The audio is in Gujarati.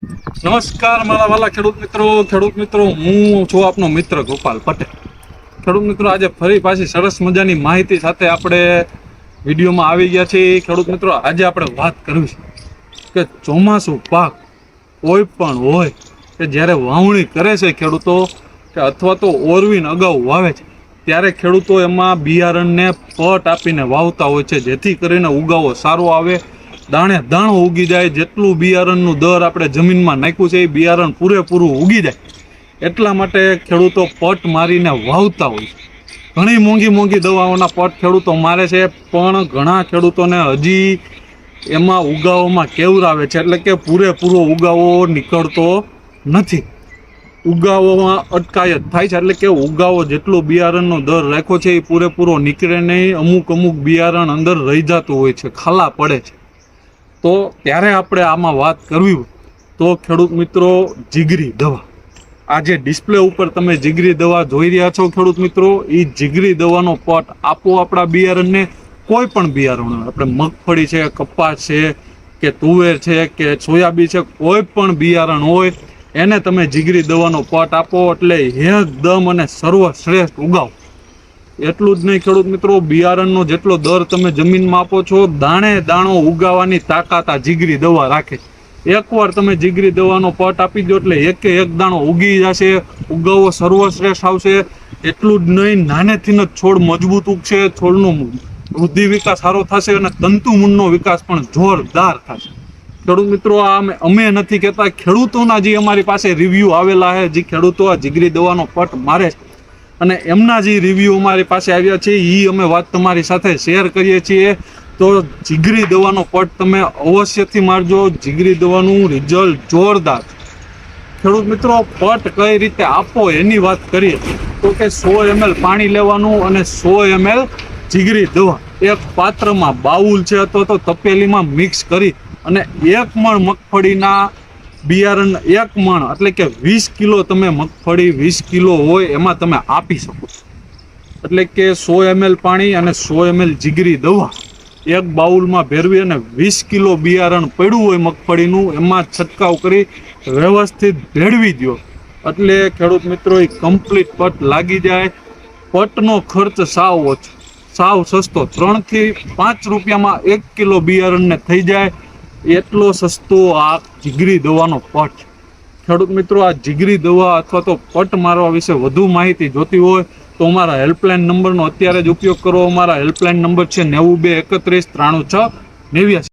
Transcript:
નમસ્કાર મારા વાલા ખેડૂત મિત્રો હું છું આપનો મિત્ર ગોપાલ પટેલ। ખેડૂત મિત્રો આજે ફરી પાછી સરસ મજાની માહિતી સાથે આપણે વિડીયોમાં આવી ગયા છીએ। ખેડૂત મિત્રો આજે આપણે વાત કરવી છે કે ચોમાસું પાક કોઈ પણ હોય કે જ્યારે વાવણી કરે છે ખેડૂતો કે અથવા તો ઓરવીને અગાઉ વાવે છે ત્યારે ખેડૂતો એમાં બિયારણને પટ આપીને વાવતા હોય છે જેથી કરીને ઉગાવો સારો આવે, દાણે દાણો ઉગી જાય। જેટલું બિયારણનું દર આપણે જમીનમાં નાખ્યું છે એ બિયારણ પૂરેપૂરું ઉગી જાય એટલા માટે ખેડૂતો પટ મારીને વાવતા હોય છે। ઘણી મોંઘી દવાઓના પટ ખેડૂતો મારે છે પણ ઘણા ખેડૂતોને હજી એમાં ઉગાવોમાં કેવરાવે છે એટલે કે પૂરેપૂરો ઉગાવો નીકળતો નથી, ઉગાવોમાં અટકાયત થાય છે। એટલે કે ઉગાવો જેટલો બિયારણનો દર રાખ્યો છે એ પૂરેપૂરો નીકળે નહીં, અમુક બિયારણ અંદર રહી જતું હોય છે, ખાલા પડે છે। તો ત્યારે આપણે આમાં વાત કરવી તો ખેડૂત મિત્રો જીગરી દવા, આ જે ડિસ્પ્લે ઉપર તમે જીગરી દવા જોઈ રહ્યા છો ખેડૂત મિત્રો, એ જીગરી દવાનો પટ આપો આપણા બિયારણને। કોઈ પણ બિયારણ, આપણે મગફળી છે, કપાસ છે કે તુવેર છે કે સોયાબીન છે, કોઈ પણ બિયારણ હોય એને તમે જીગરી દવાનો પટ આપો એટલે એકદમ અને સર્વશ્રેષ્ઠ ઉગાવ। એટલું જ નહીં ખેડૂત મિત્રો, બિયારણનો જેટલો દર તમે જમીનમાં આપો છો દાણે દાણો ઉગાવવાની તાકાત આ જીગરી દવા રાખે। એકવાર તમે જીગરી દવાનો પટ આપી દો એટલે એક દાણો ઉગી જશે, ઉગાવો સર્વશ્રેષ્ઠ આવશે। એટલું જ નહીં, નાનેથી જ છોડ મજબૂત ઉગશે, છોડનો વૃદ્ધિ વિકાસ સારો થશે અને તંતુમૂળનો વિકાસ પણ જોરદાર થશે। ખેડૂત મિત્રો આ અમે નથી કહેતા, ખેડૂતોના જે અમારી પાસે રિવ્યૂ આવેલા છે, જે ખેડૂતો આ જીગરી દવાનો પટ મારે છે અને એમના જે રિવ્યૂ અમારી પાસે આવ્યા છે એ અમે વાત તમારી સાથે શેર કરીએ છીએ। તો જીગરી દવાનો પટ તમે અવશ્યથી મારજો, જીગરી દવાનું રિઝલ્ટ જોરદાર। ખેડૂત મિત્રો પટ કઈ રીતે આપો એની વાત કરીએ તો કે 100 ml પાણી લેવાનું અને 100 ml જીગરી દવા એક પાત્રમાં, બાઉલ છે અથવા તો તપેલીમાં મિક્સ કરી અને 1 મણ મગફળીના બિયારણ 1 મણ એટલે કે 20 કિલો તમે મગફળી 20 કિલો હોય એમાં તમે આપી શકો છો। એટલે કે 100 ml પાણી અને 100 ml જીગરી દવા એક બાઉલમાં ભેરવી અને 20 કિલો બિયારણ પડ્યું હોય મગફળીનું એમાં છંટકાવ કરી વ્યવસ્થિત ભેળવી દો એટલે ખેડૂત મિત્રો એ કમ્પ્લીટ પટ લાગી જાય। પટનો ખર્ચ સાવ ઓછો, સાવ સસ્તો, 3 થી 5 રૂપિયામાં 1 કિલો બિયારણને થઈ જાય એટલો સસ્તો આ જીગરી દવાનો પટ। ખેડૂત મિત્રો આ જીગરી દવા અથવા તો પટ મારવા વિશે વધુ માહિતી જોતી હોય તો અમારા હેલ્પલાઇન નંબરનો અત્યારે જ ઉપયોગ કરો। અમારા હેલ્પલાઇન નંબર છે 92 31 96 89।